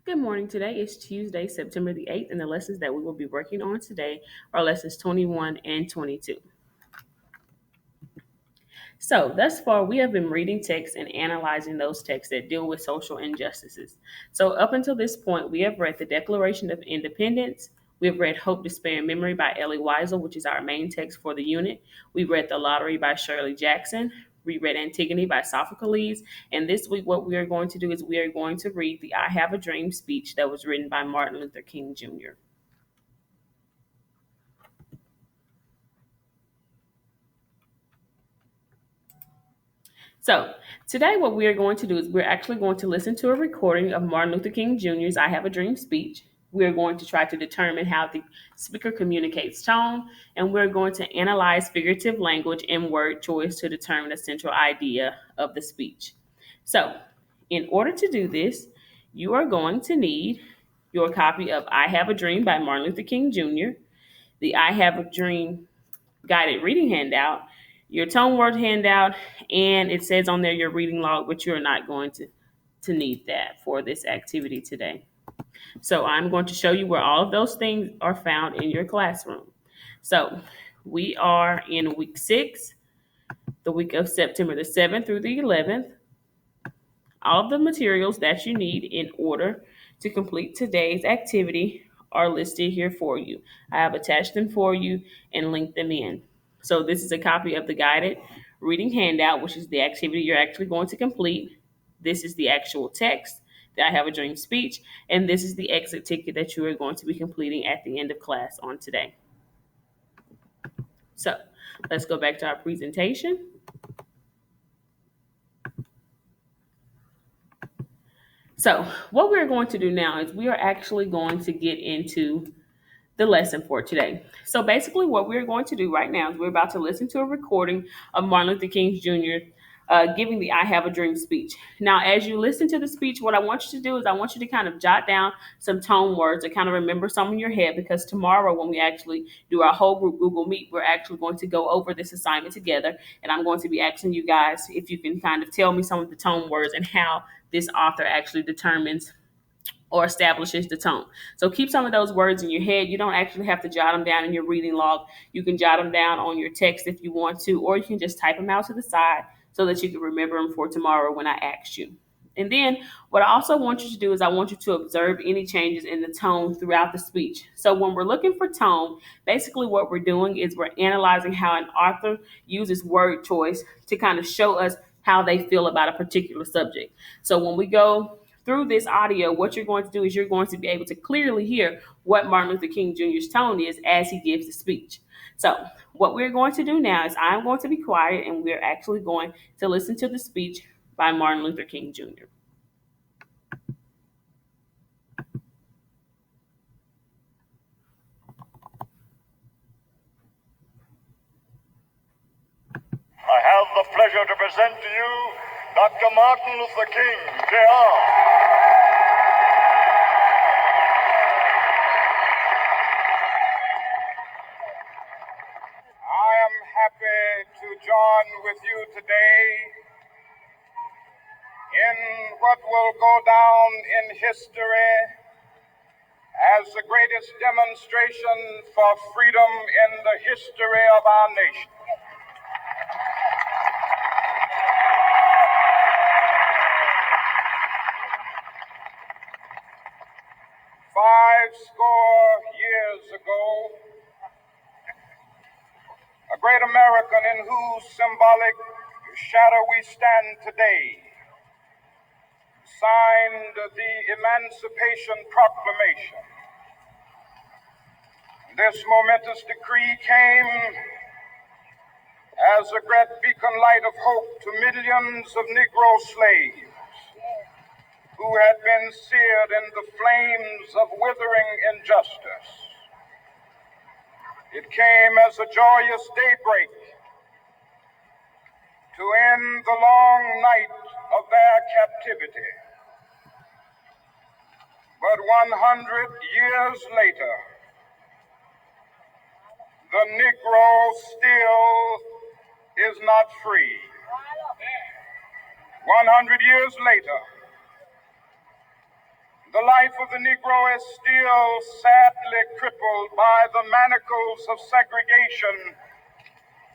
Good morning. Today is Tuesday, September the 8th, and the lessons that we will be working on today are lessons 21 and 22. So, thus far, we have been reading texts and analyzing those texts that deal with social injustices. So, up until this point, we have read the Declaration of Independence. We have read Hope, Despair, and Memory by Elie Wiesel, which is our main text for the unit. We read The Lottery by Shirley Jackson. We read Antigone by Sophocles. And this week, what we are going to do is we are going to read the I Have a Dream speech that was written by Martin Luther King Jr. So, today, what we are going to do is we're actually going to listen to a recording of Martin Luther King Jr.'s I Have a Dream speech. We're going to try to determine how the speaker communicates tone, and we're going to analyze figurative language and word choice to determine the central idea of the speech. So, in order to do this, you are going to need your copy of I Have a Dream by Martin Luther King Jr., the I Have a Dream guided reading handout, your tone word handout, and it says on there your reading log, but you're not going to need that for this activity today. So I'm going to show you where all of those things are found in your classroom. So we are in week 6, the week of September the 7th through the 11th. All of the materials that you need in order to complete today's activity are listed here for you. I have attached them for you and linked them in. So this is a copy of the guided reading handout, which is the activity you're actually going to complete. This is the actual text that I have a dream speech, and this is the exit ticket that you are going to be completing at the end of class on today. So let's go back to our presentation. So what we're going to do now is we are actually going to get into the lesson for today. So basically, what we're going to do right now is we're about to listen to a recording of Martin Luther King Jr. Giving the I Have a Dream speech. Now, as you listen to the speech, what I want you to do is I want you to kind of jot down some tone words or kind of remember some in your head, because tomorrow when we actually do our whole group Google Meet, we're actually going to go over this assignment together. And I'm going to be asking you guys if you can kind of tell me some of the tone words and how this author actually determines or establishes the tone. So keep some of those words in your head. You don't actually have to jot them down in your reading log. You can jot them down on your text if you want to, or you can just type them out to the side so that you can remember them for tomorrow when I ask you. And then what I also want you to do is I want you to observe any changes in the tone throughout the speech. So when we're looking for tone, basically what we're doing is we're analyzing how an author uses word choice to kind of show us how they feel about a particular subject. So when we go through this audio, what you're going to do is you're going to be able to clearly hear what Martin Luther King Jr.'s tone is as he gives the speech. So, what we're going to do now is I'm going to be quiet and we're actually going to listen to the speech by Martin Luther King Jr. I have the pleasure to present to you Dr. Martin Luther King, Jr. I am happy to join with you today in what will go down in history as the greatest demonstration for freedom in the history of our nation. Five score years ago, a great American in whose symbolic shadow we stand today signed the Emancipation Proclamation. This momentous decree came as a great beacon light of hope to millions of Negro slaves who had been seared in the flames of withering injustice. It came as a joyous daybreak to end the long night of their captivity. But 100 years later, the Negro still is not free. 100 years later, The life of the Negro is still sadly crippled by the manacles of segregation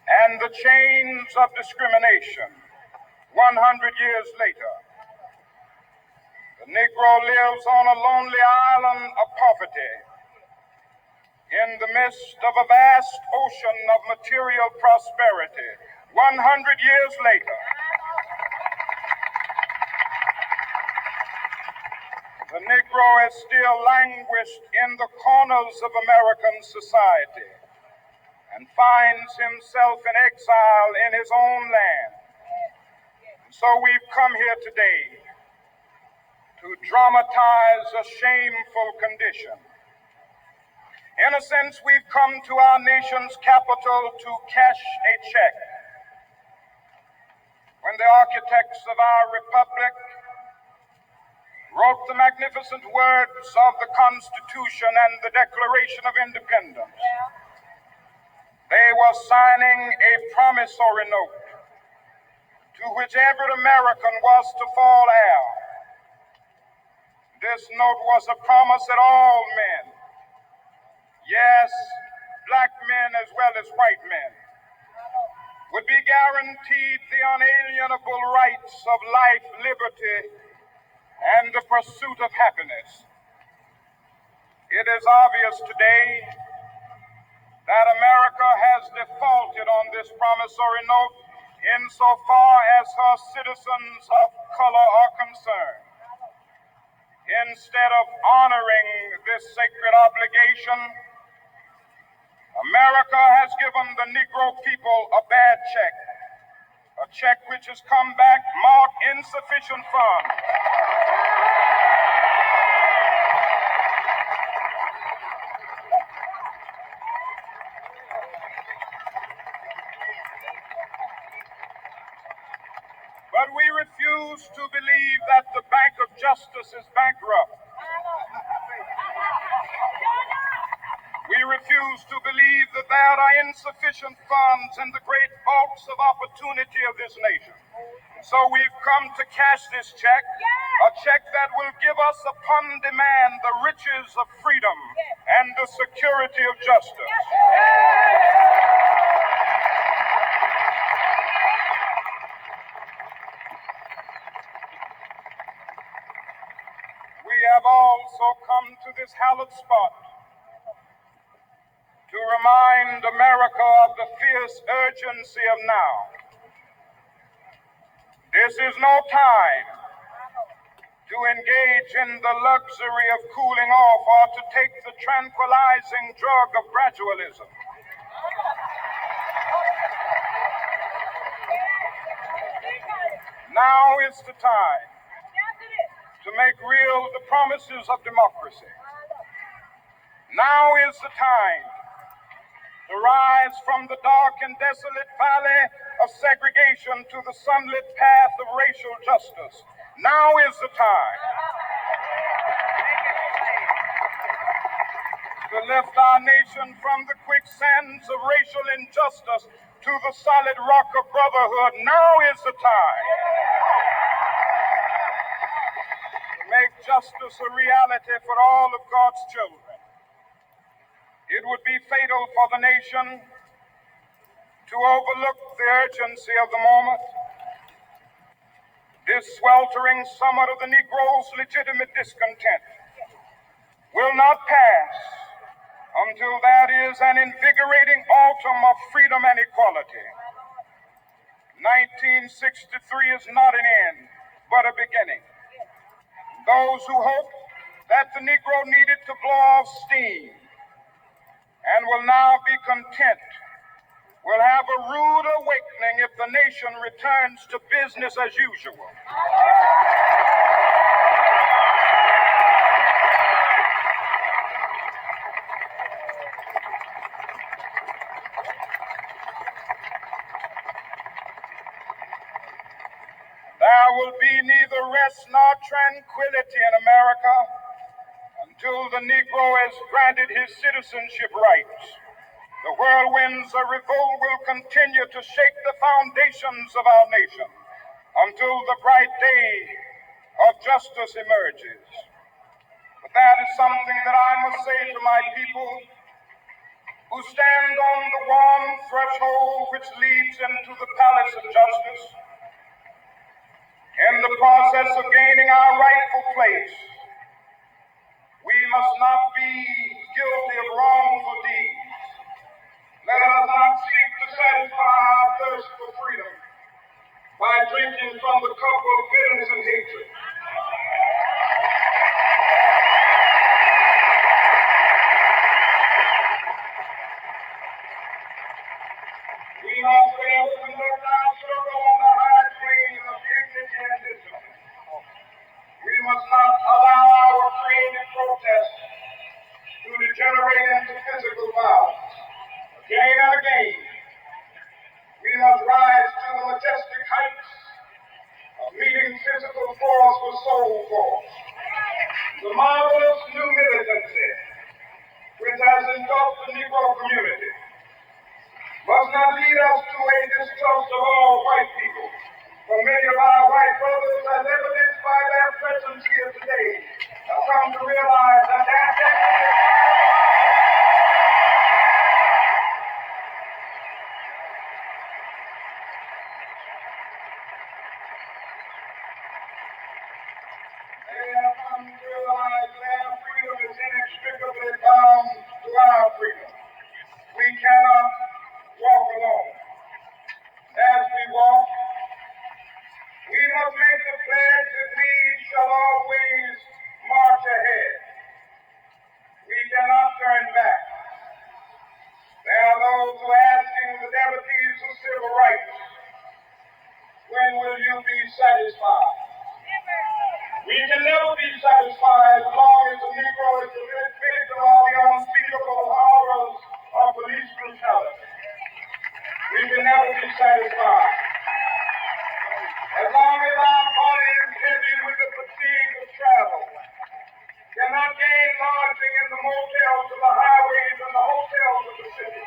and the chains of discrimination. 100 years later, the Negro lives on a lonely island of poverty in the midst of a vast ocean of material prosperity. 100 years later, the Negro is still languished in the corners of American society and finds himself in exile in his own land. And so we've come here today to dramatize a shameful condition. In a sense, we've come to our nation's capital to cash a check. When the architects of our republic wrote the magnificent words of the Constitution and the Declaration of Independence, they were signing a promissory note to which every American was to fall heir. This note was a promise that all men, yes, black men as well as white men, would be guaranteed the unalienable rights of life, liberty, and the pursuit of happiness. It is obvious today that America has defaulted on this promissory note insofar as her citizens of color are concerned. Instead of honoring this sacred obligation, America has given the Negro people a bad check, a check which has come back marked insufficient funds. But we refuse to believe that the Bank of Justice is bankrupt. We refuse to believe that there are insufficient funds in the great vaults of opportunity of this nation. So we've come to cash this check, a check that will give us upon demand the riches of freedom and the security of justice. We have also come to this hallowed spot to remind America of the fierce urgency of now. This is no time to engage in the luxury of cooling off or to take the tranquilizing drug of gradualism. Now is the time to make real the promises of democracy. Now is the time to rise from the dark and desolate valley of segregation to the sunlit path of racial justice. Now is the time to lift our nation from the quicksands of racial injustice to the solid rock of brotherhood. Now is the time to make justice a reality for all of God's children. It would be fatal for the nation to overlook the urgency of the moment. This sweltering summit of the Negro's legitimate discontent will not pass until that is an invigorating autumn of freedom and equality. 1963 is not an end, but a beginning. Those who hoped that the Negro needed to blow off steam and will now be content will have a rude awakening if the nation returns to business as usual. There will be neither rest nor tranquility in America until the Negro has granted his citizenship rights. The whirlwinds of revolt will continue to shake the foundations of our nation until the bright day of justice emerges. That is something that I must say to my people who stand on the warm threshold which leads into the palace of justice. In the process of gaining our rightful place, we must not be guilty of wrongful deeds. Let us not seek to satisfy our thirst for freedom by drinking from the cup of bitterness and hatred. We must fail to conduct our struggle on the high plane of dignity and discipline. We must not allow our creative protest to degenerate into physical violence. Again and again, we must rise to the majestic heights of meeting physical force with soul force. The marvelous new militancy which has engulfed the Negro community must not lead us to a distrust of all white people. For many of our white brothers, as evidenced by their presence here today, have come to realize that their destiny their freedom is inextricably bound to our freedom. We cannot walk alone. As we walk, we must make the pledge that we shall always march ahead. We cannot turn back. There are those who are asking the devotees of civil rights, when will you be satisfied? We can never be satisfied as long as the Negro is the victim of the unspeakable horrors of police brutality. We can never be satisfied. As long as our body is heavy with the fatigue of travel, cannot gain lodging in the motels of the highways and the hotels of the city.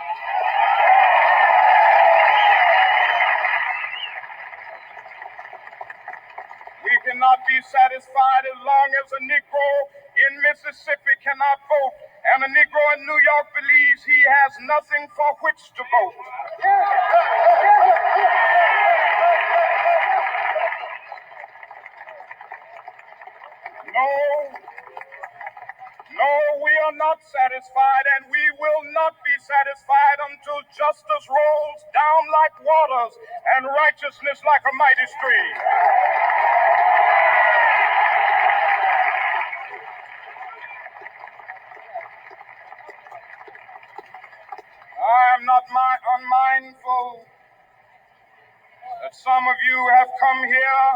We cannot be satisfied as long as a Negro in Mississippi cannot vote and a Negro in New York believes he has nothing for which to vote. No, we are not satisfied, and we will not be satisfied until justice rolls down like waters and righteousness like a mighty stream. I am not unmindful that some of you have come here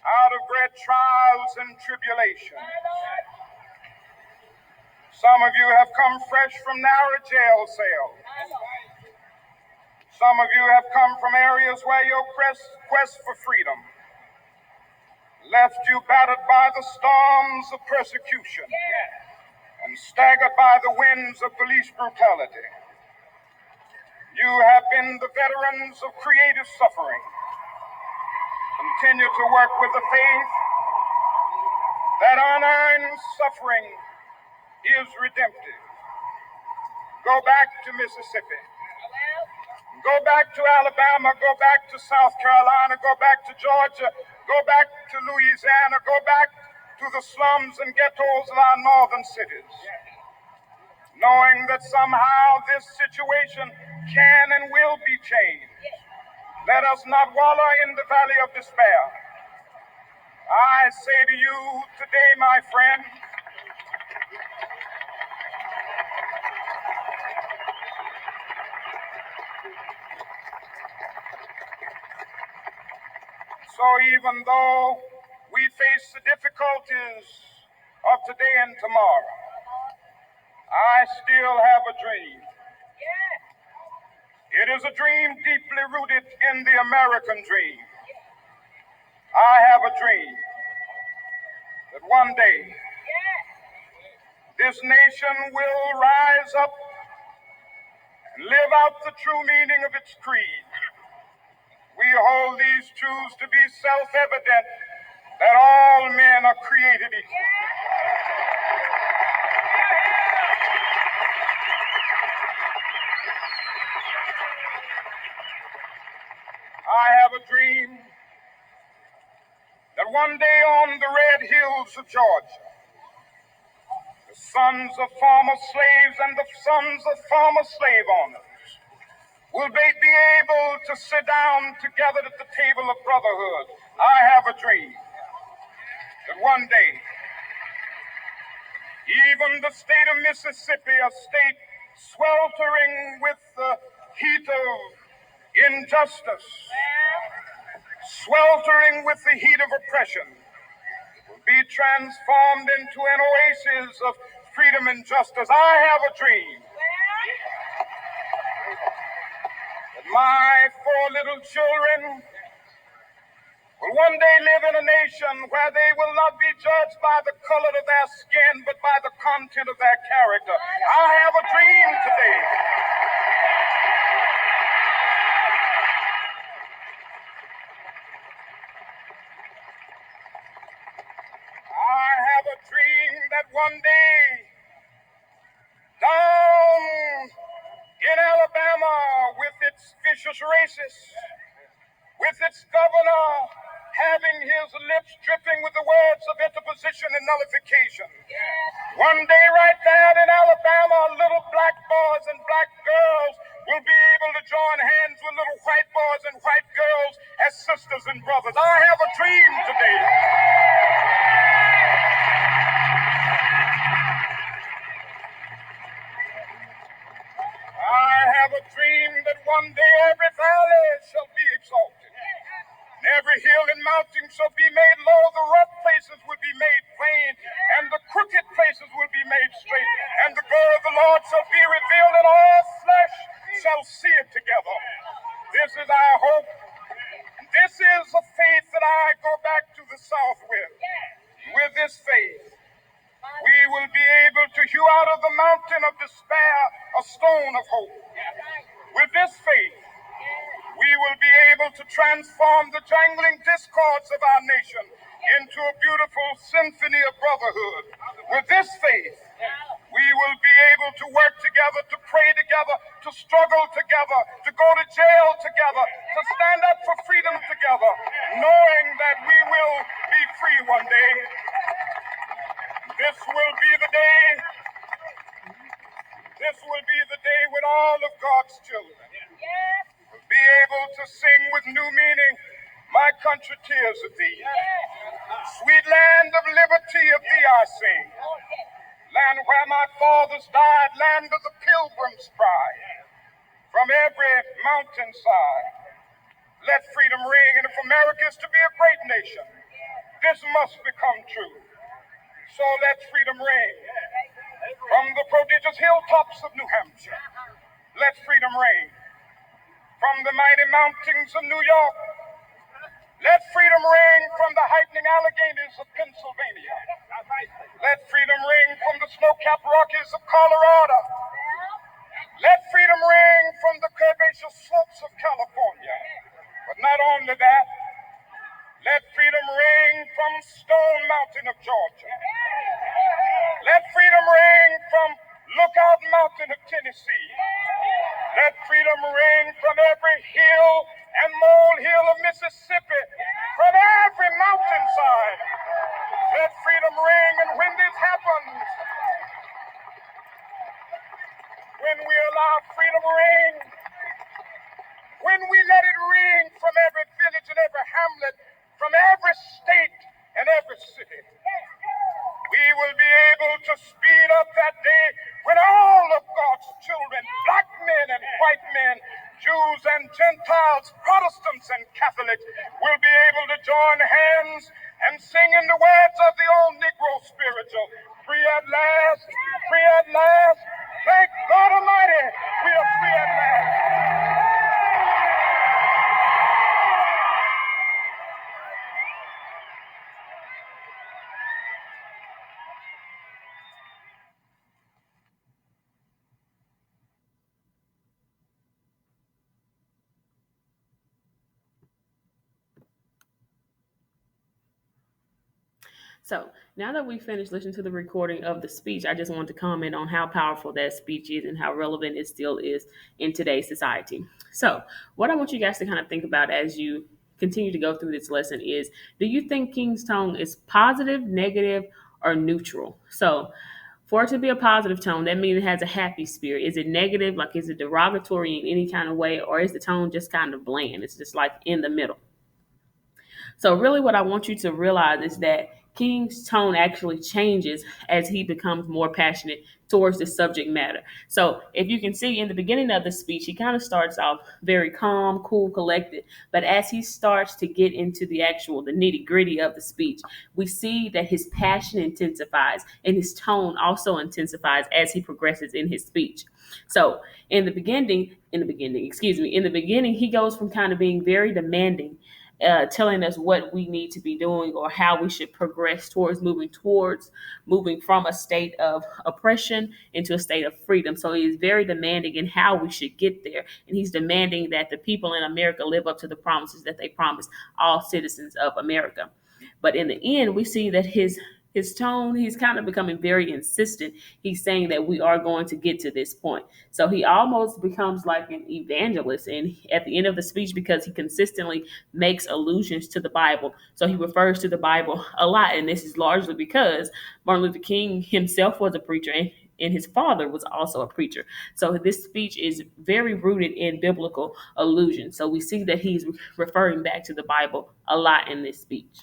out of great trials and tribulations. Some of you have come fresh from narrow jail cells. Some of you have come from areas where your quest for freedom left you battered by the storms of persecution and staggered by the winds of police brutality. You have been the veterans of creative suffering. Continue to work with the faith that unearned suffering is redemptive. Go back to Mississippi. Go back to Alabama. Go back to South Carolina. Go back to Georgia. Go back to Louisiana. Go back to the slums and ghettos of our northern cities. Knowing that somehow this situation can and will be changed. Let us not wallow in the valley of despair. I say to you today, my friend, so even though we face the difficulties of today and tomorrow, I still have a dream. It is a dream deeply rooted in the American dream. I have a dream that one day this nation will rise up and live out the true meaning of its creed. We hold these truths to be self-evident that all men are created equal. I have a dream that one day on the red hills of Georgia, the sons of former slaves and the sons of former slave owners will they be able to sit down together at the table of brotherhood. I have a dream that one day, even the state of Mississippi, a state sweltering with the heat of injustice, sweltering with the heat of oppression, will be transformed into an oasis of freedom and justice. I have a dream that my four little children will one day live in a nation where they will not be judged by the color of their skin, but by the content of their character. I have a dream today I have a dream that one day, down in Alabama, with its vicious racists, with its governor having his lips dripping with the words of interposition and nullification. One day, right there in Alabama, little black boys and black girls will be able to join hands with little white boys and white girls as sisters and brothers. I have a dream today. I have a dream that one day every valley shall be exalted, and every hill and mountain shall be made low. The rough places will be made plain, and the crooked places will be made straight. And the glory of the Lord shall be revealed, and all flesh shall see it together. This is our hope. This is a faith that I go back to the South with. With this faith, we will be able to hew out of the mountain of despair a stone of hope. With this faith, we will be able to transform the jangling discords of our nation into a beautiful symphony of brotherhood. With this faith, we will be able to work together, to pray together, to struggle together, to go to jail together, to stand up for freedom together, knowing that we will be free one day. This will be the day. This will be the day when all of God's children will be able to sing with new meaning, "My country, tears of thee. Sweet land of liberty, of thee I sing. Land where my fathers died, land of the pilgrim's pride. From every mountainside, let freedom ring. And if America is to be a great nation, this must become true. So let freedom ring. From the prodigious hilltops of New Hampshire, let freedom ring. From the mighty mountains of New York, let freedom ring. From the heightening Alleghanies of Pennsylvania, let freedom ring. From the snow-capped Rockies of Colorado, let freedom ring. From the curvaceous slopes of California. But not only that, let freedom ring from Stone Mountain of Georgia. Let freedom ring from Lookout Mountain of Tennessee. Let freedom ring from every hill and molehill of Mississippi, from every mountainside. Let freedom ring, and when this happens, when we allow freedom ring, when we let it ring from every village and every hamlet, from every state and every city, we will be able to speed up that day when all of God's children, black men and white men, Jews and Gentiles, Protestants and Catholics, will be able to join hands and sing in the words of the old Negro spiritual, "Free at last, free at last. Thank God Almighty, we are free at last." So now that we finished listening to the recording of the speech, I just want to comment on how powerful that speech is and how relevant it still is in today's society. So, what I want you guys to kind of think about as you continue to go through this lesson is, do you think King's tone is positive, negative, or neutral? So, for it to be a positive tone, that means it has a happy spirit. Is it negative? Like, is it derogatory in any kind of way? Or is the tone just kind of bland? It's just like in the middle. So, really, what I want you to realize is that King's tone actually changes as he becomes more passionate towards the subject matter. So, if you can see in the beginning of the speech, he kind of starts off very calm, cool, collected. But as he starts to get into the nitty gritty of the speech, we see that his passion intensifies and his tone also intensifies as he progresses in his speech. So, in the beginning, he goes from kind of being very demanding, telling us what we need to be doing or how we should progress towards moving from a state of oppression into a state of freedom. So he's very demanding in how we should get there, and he's demanding that the people in America live up to the promises that they promised all citizens of America. But in the end, we see that his tone, he's kind of becoming very insistent. He's saying that we are going to get to this point. So he almost becomes like an evangelist. And at the end of the speech, because he consistently makes allusions to the Bible. So he refers to the Bible a lot. And this is largely because Martin Luther King himself was a preacher, and his father was also a preacher. So this speech is very rooted in biblical allusion. So we see that he's referring back to the Bible a lot in this speech.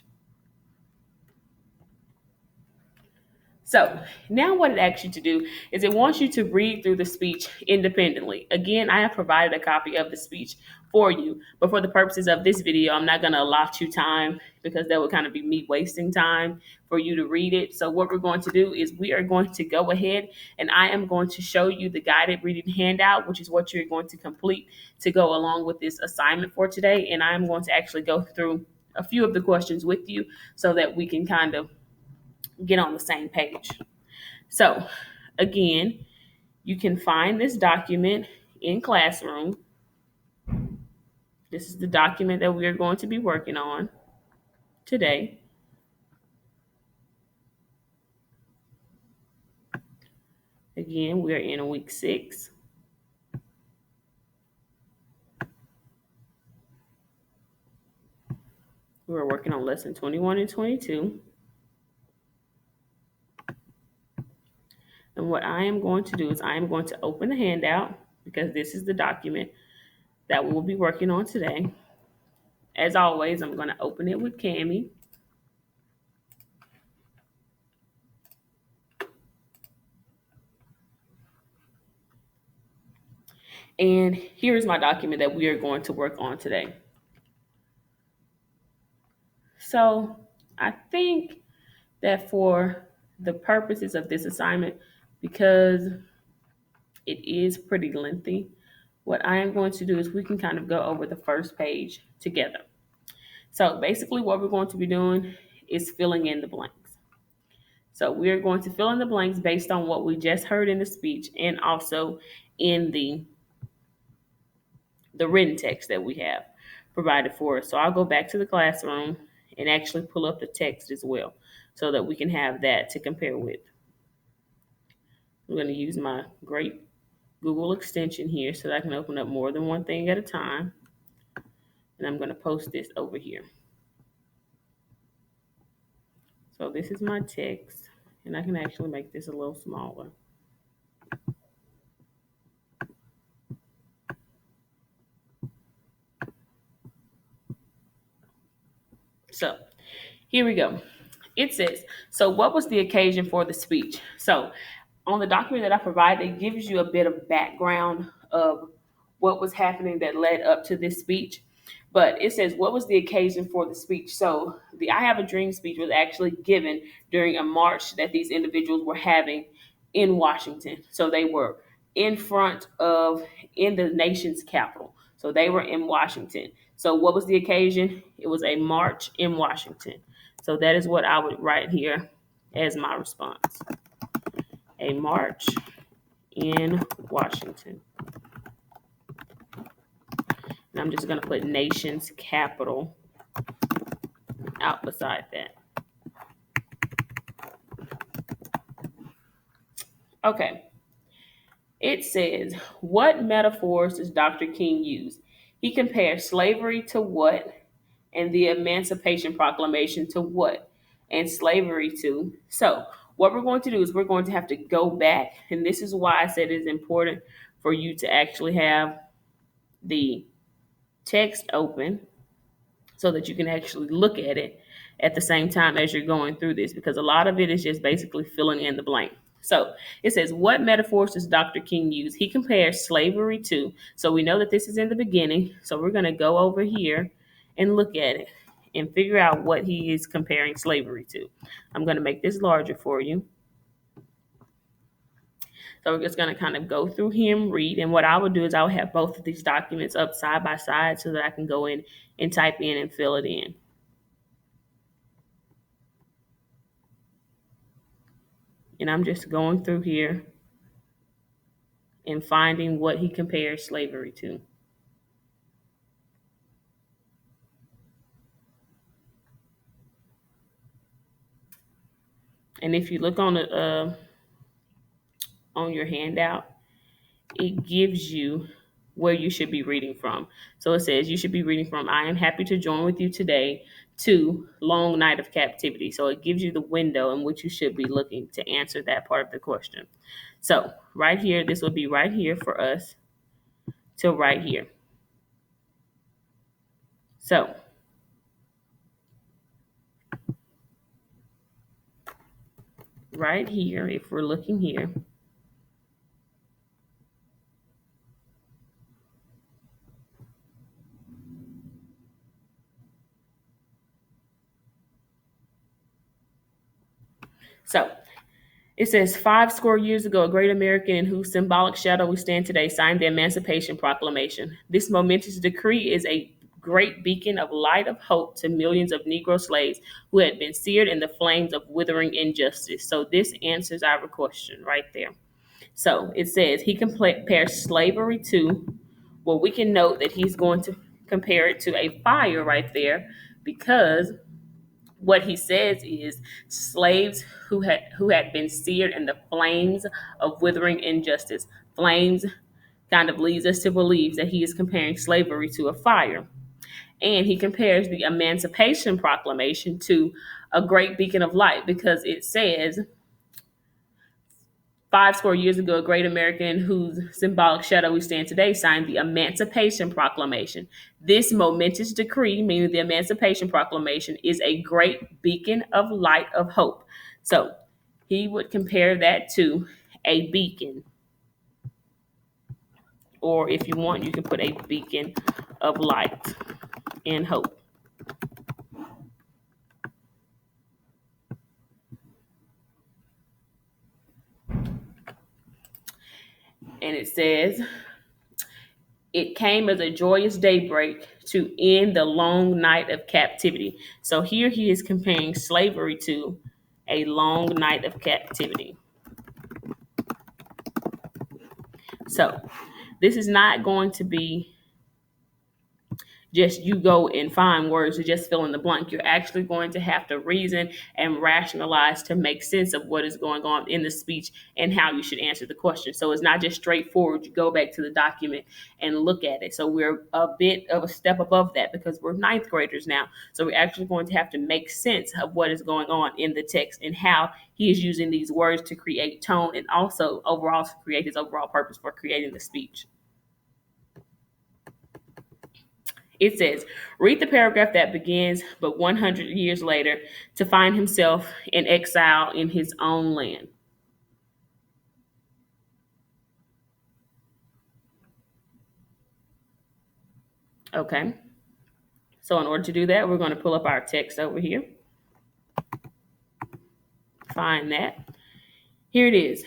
So now what it asks you to do is it wants you to read through the speech independently. Again, I have provided a copy of the speech for you, but for the purposes of this video, I'm not going to allot you time because that would kind of be me wasting time for you to read it. So what we're going to do is we are going to go ahead and I am going to show you the guided reading handout, which is what you're going to complete to go along with this assignment for today. And I'm going to actually go through a few of the questions with you so that we can kind of get on the same page. So, again, you can find this document in Classroom. This is the document that we are going to be working on today. Again, we are in week 6. We're working on lesson 21 and 22. And what I am going to do is I am going to open the handout because this is the document that we will be working on today. As always, I'm going to open it with Cami. And here's my document that we are going to work on today. So I think that for the purposes of this assignment, because it is pretty lengthy, what I am going to do is we can kind of go over the first page together. So basically what we're going to be doing is filling in the blanks. So we're going to fill in the blanks based on what we just heard in the speech and also in the written text that we have provided for us. So I'll go back to the classroom and actually pull up the text as well so that we can have that to compare with. I'm going to use my great Google extension here so that I can open up more than one thing at a time. And I'm going to post this over here. So this is my text, and I can actually make this a little smaller. So here we go. It says, so what was the occasion for the speech? So on the document that I provided, it gives you a bit of background of what was happening that led up to this speech. But it says, what was the occasion for the speech? So the I Have a Dream speech was actually given during a march that these individuals were having in Washington. So they were in the nation's capital. So they were in Washington. So what was the occasion? It was a march in Washington. So that is what I would write here as my response. A march in Washington. And I'm just going to put nation's capital out beside that. Okay. It says, what metaphors does Dr. King use? He compares slavery to what? And the Emancipation Proclamation to what? And slavery to. So, what we're going to do is we're going to have to go back. And this is why I said it's important for you to actually have the text open so that you can actually look at it at the same time as you're going through this, because a lot of it is just basically filling in the blank. So it says, what metaphors does Dr. King use? He compares slavery to, so we know that this is in the beginning. So we're going to go over here and look at it and figure out what he is comparing slavery to. I'm going to make this larger for you. So we're just going to kind of go through here and read. And what I would do is I would have both of these documents up side by side so that I can go in and type in and fill it in. And I'm just going through here and finding what he compares slavery to. And if you look on your handout, it gives you where you should be reading from. So it says you should be reading from I am happy to join with you today to Long Night of Captivity. So it gives you the window in which you should be looking to answer that part of the question. So right here, this will be right here for us till right here. So right here, if we're looking here, so it says, 5 score years ago, a great American in whose symbolic shadow we stand today signed the Emancipation Proclamation. This momentous decree is a great beacon of light of hope to millions of Negro slaves who had been seared in the flames of withering injustice. So this answers our question right there. So it says he compares slavery to, well, we can note that he's going to compare it to a fire right there, because what he says is slaves who had been seared in the flames of withering injustice. Flames kind of leads us to believe that he is comparing slavery to a fire. And he compares the Emancipation Proclamation to a great beacon of light, because it says 5 score years ago, a great American in whose symbolic shadow we stand today signed the Emancipation Proclamation. This momentous decree, meaning the Emancipation Proclamation, is a great beacon of light of hope. So he would compare that to a beacon. Or if you want, you can put a beacon of light and hope. And it says, it came as a joyous daybreak to end the long night of captivity. So here he is comparing slavery to a long night of captivity. So this is not going to be just you go and find words to just fill in the blank. You're actually going to have to reason and rationalize to make sense of what is going on in the speech and how you should answer the question. So it's not just straightforward. You go back to the document and look at it. So we're a bit of a step above that because we're ninth graders now. So we're actually going to have to make sense of what is going on in the text and how he is using these words to create tone and also overall to create his overall purpose for creating the speech. It says, read the paragraph that begins, but 100 years later, to find himself in exile in his own land. Okay. So in order to do that, we're going to pull up our text over here. Find that. Here it is.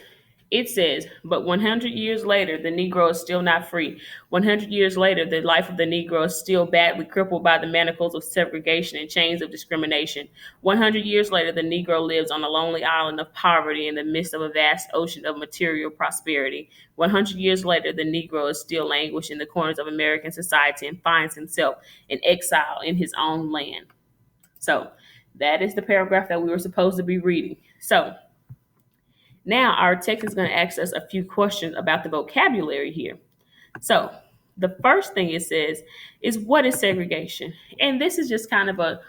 It says, but 100 years later, the Negro is still not free. 100 years later, the life of the Negro is still badly crippled by the manacles of segregation and chains of discrimination. 100 years later, the Negro lives on a lonely island of poverty in the midst of a vast ocean of material prosperity. 100 years later, the Negro is still languishing in the corners of American society and finds himself in exile in his own land. So that is the paragraph that we were supposed to be reading. So Now, our text is going to ask us a few questions about the vocabulary here. So, the first thing it says is, what is segregation? And this is just kind of a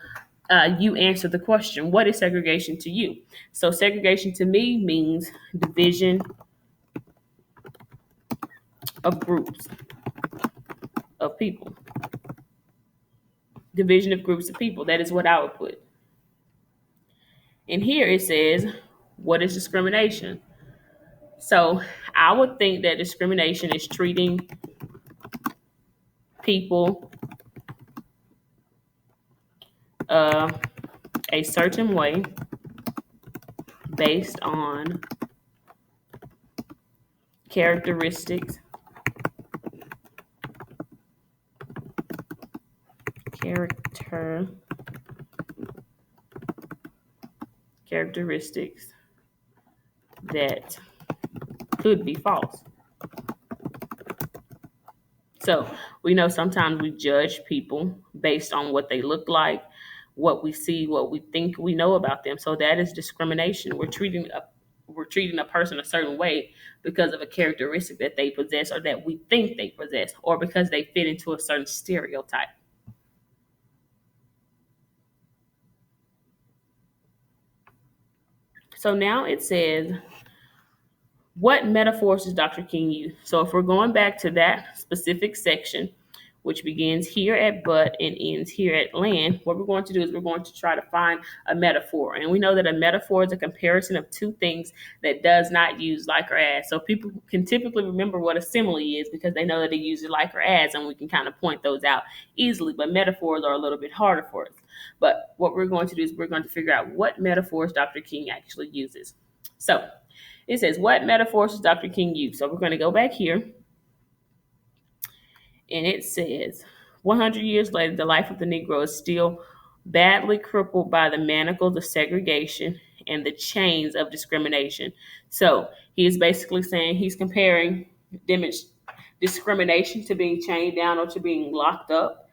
you answer the question, what is segregation to you? So, segregation to me means division of groups of people. Division of groups of people. That is what I would put. And here it says, what is discrimination? So, I would think that discrimination is treating people uh, a certain way based on characteristics, character, characteristics that could be false. So we know sometimes we judge people based on what they look like, what we see, what we think we know about them. So that is discrimination. We're treating a person a certain way because of a characteristic that they possess or that we think they possess or because they fit into a certain stereotype. So now it says, what metaphors does Dr. King use? So if we're going back to that specific section, which begins here at but and ends here at land, what we're going to do is we're going to try to find a metaphor. And we know that a metaphor is a comparison of two things that does not use like or as. So people can typically remember what a simile is because they know that it uses like or as, and we can kind of point those out easily. But metaphors are a little bit harder for us. But what we're going to do is we're going to figure out what metaphors Dr. King actually uses. So it says, what metaphors does Dr. King use? So we're going to go back here, and it says, 100 years later, the life of the Negro is still badly crippled by the manacles of segregation and the chains of discrimination. So he is basically saying he's comparing discrimination to being chained down or to being locked up.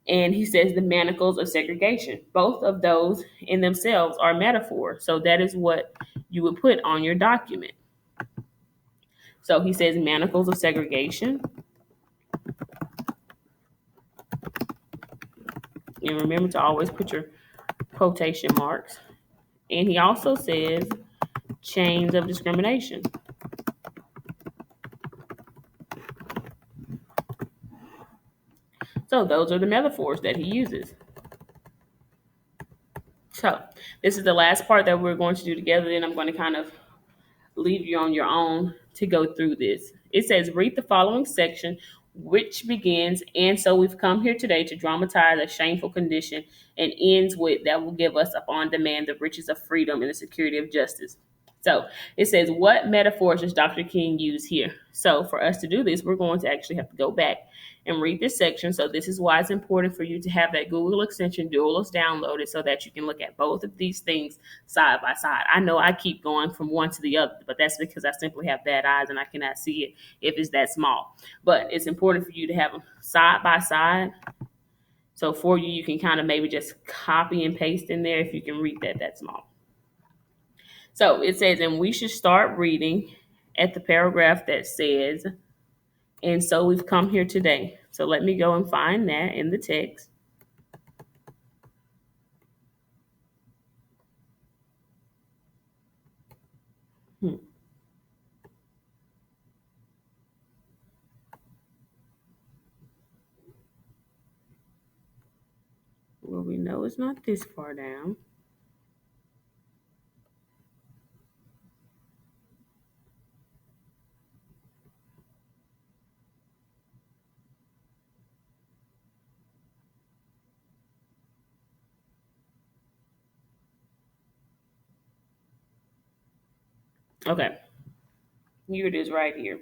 And he says the manacles of segregation. Both of those in themselves are metaphors. So that is what you would put on your document. So he says manacles of segregation. And remember to always put your quotation marks. And he also says chains of discrimination. So those are the metaphors that he uses. So this is the last part that we're going to do together. Then I'm going to kind of leave you on your own to go through this. It says, read the following section, which begins, and so we've come here today to dramatize a shameful condition, and ends with, that will give us upon demand the riches of freedom and the security of justice. So it says, what metaphors does Dr. King use here? So for us to do this, we're going to actually have to go back and read this section. So this is why it's important for you to have that Google extension Duelist downloaded so that you can look at both of these things side by side. I know I keep going from one to the other, but that's because I simply have bad eyes and I cannot see it if it's that small. But it's important for you to have them side by side. So for you, you can kind of maybe just copy and paste in there if you can read that small. So it says, and we should start reading at the paragraph that says, and so we've come here today. So let me go and find that in the text. Hmm. Well, we know it's not this far down. Okay. Here it is right here.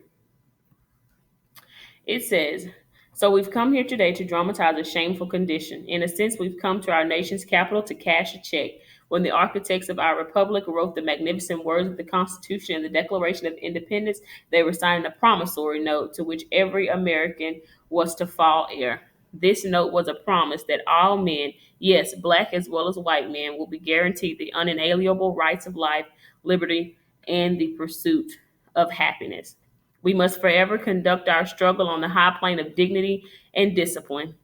It says, so we've come here today to dramatize a shameful condition. In a sense, we've come to our nation's capital to cash a check. When the architects of our republic wrote the magnificent words of the Constitution and the Declaration of Independence, they were signing a promissory note to which every American was to fall heir. This note was a promise that all men, yes, black as well as white men, will be guaranteed the unalienable rights of life, liberty, and the pursuit of happiness. We must forever conduct our struggle on the high plane of dignity and discipline.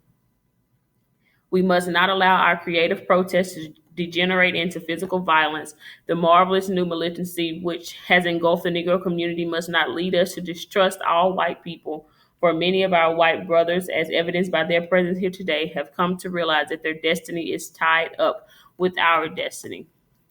We must not allow our creative protests to degenerate into physical violence. The marvelous new militancy which has engulfed the Negro community must not lead us to distrust all white people, for many of our white brothers, as evidenced by their presence here today, have come to realize that their destiny is tied up with our destiny.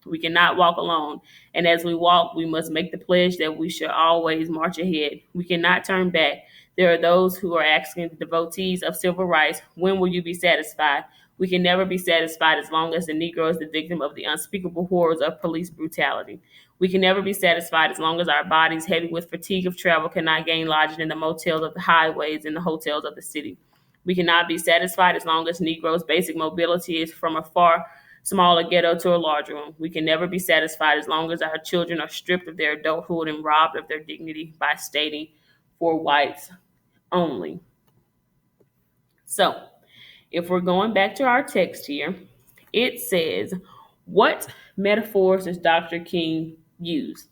We cannot walk alone, and as we walk, we must make the pledge that we shall always march ahead. We cannot turn back. There are those who are asking the devotees of civil rights, when will you be satisfied? We can never be satisfied as long as the Negro is the victim of the unspeakable horrors of police brutality. We can never be satisfied as long as our bodies, heavy with fatigue of travel, cannot gain lodging in the motels of the highways and the hotels of the city. We cannot be satisfied as long as Negroes' basic mobility is from a far smaller ghetto to a larger one. We can never be satisfied as long as our children are stripped of their adulthood and robbed of their dignity by stating for whites only. So, if we're going back to our text here, it says, what metaphors does Dr. King use?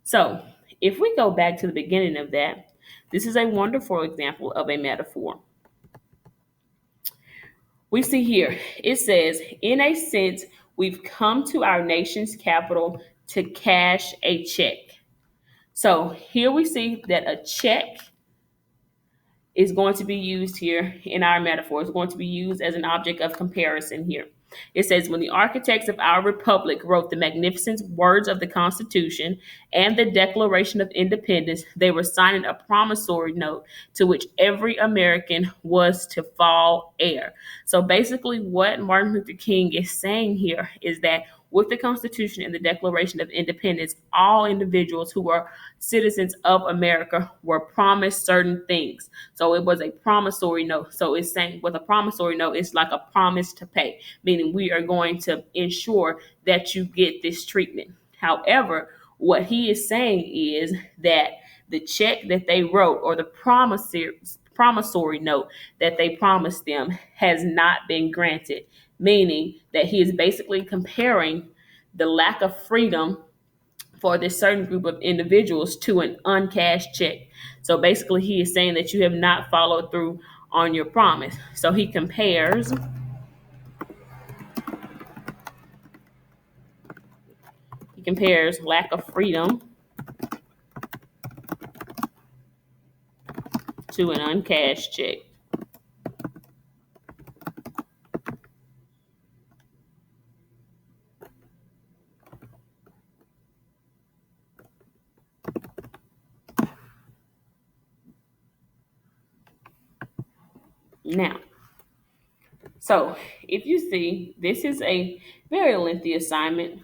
So, if we go back to the beginning of that, this is a wonderful example of a metaphor. We see here, it says, in a sense, we've come to our nation's capital to cash a check. So here we see that a check is going to be used here in our metaphor. It's going to be used as an object of comparison here. It says, when the architects of our republic wrote the magnificent words of the Constitution and the Declaration of Independence, they were signing a promissory note to which every American was to fall heir. So basically, what Martin Luther King is saying here is that with the Constitution and the Declaration of Independence, all individuals who were citizens of America were promised certain things. So it was a promissory note. So it's saying with a promissory note, it's like a promise to pay, meaning we are going to ensure that you get this treatment. However, what he is saying is that the check that they wrote or the promissory note that they promised them has not been granted, meaning that he is basically comparing the lack of freedom for this certain group of individuals to an uncashed check. So basically, he is saying that you have not followed through on your promise. So he compares lack of freedom to an uncashed check. Now, so if you see, this is a very lengthy assignment,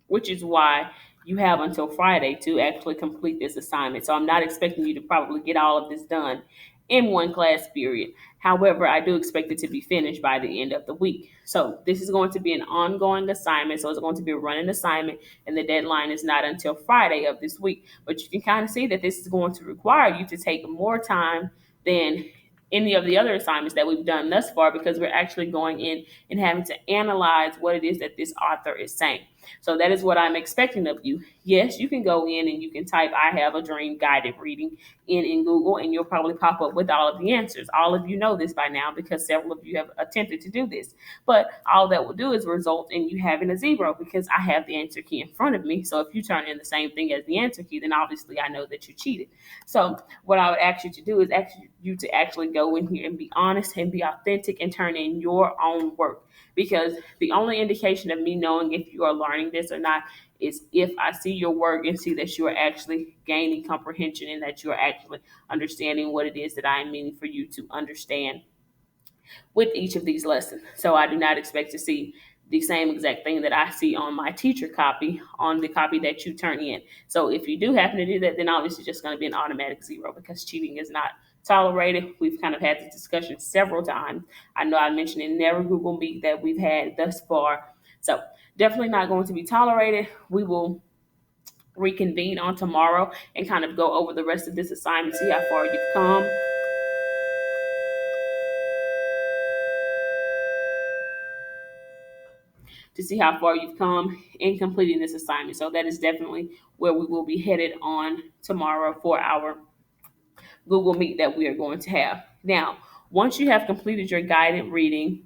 which is why you have until Friday to actually complete this assignment. So I'm not expecting you to probably get all of this done in one class period. However, I do expect it to be finished by the end of the week. So this is going to be an ongoing assignment. So it's going to be a running assignment, and the deadline is not until Friday of this week. But you can kind of see that this is going to require you to take more time than any of the other assignments that we've done thus far, because we're actually going in and having to analyze what it is that this author is saying. So that is what I'm expecting of you. Yes, you can go in and you can type "I have a dream" guided reading in Google, and you'll probably pop up with all of the answers. All of you know this by now because several of you have attempted to do this. But all that will do is result in you having a zero because I have the answer key in front of me. So if you turn in the same thing as the answer key, then obviously I know that you cheated. So what I would ask you to do is ask you to actually go in here and be honest and be authentic and turn in your own work. Because the only indication of me knowing if you are learning this or not is if I see your work and see that you are actually gaining comprehension and that you are actually understanding what it is that I am meaning for you to understand with each of these lessons. So I do not expect to see the same exact thing that I see on my teacher copy on the copy that you turn in. So if you do happen to do that, then obviously it's just going to be an automatic zero because cheating is not tolerated. We've kind of had this discussion several times. I know I mentioned in every Google Meet that we've had thus far. So definitely not going to be tolerated. We will reconvene on tomorrow and kind of go over the rest of this assignment, see how far you've come. to see how far you've come in completing this assignment. So that is definitely where we will be headed on tomorrow for our Google Meet that we are going to have. Now, once you have completed your guided reading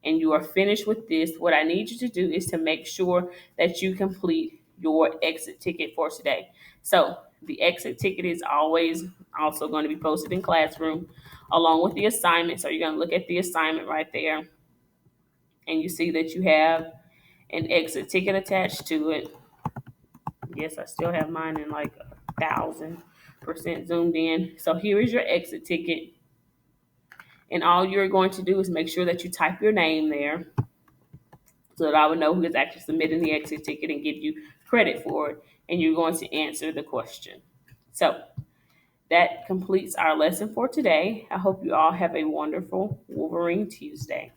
and you are finished with this, what I need you to do is to make sure that you complete your exit ticket for today. So the exit ticket is always also going to be posted in Classroom along with the assignment. So you're going to look at the assignment right there, and you see that you have an exit ticket attached to it. Yes, I still have mine in like 1,000% zoomed in. So here is your exit ticket. And all you're going to do is make sure that you type your name there so that I would know who is actually submitting the exit ticket and give you credit for it. And you're going to answer the question. So that completes our lesson for today. I hope you all have a wonderful Wolverine Tuesday.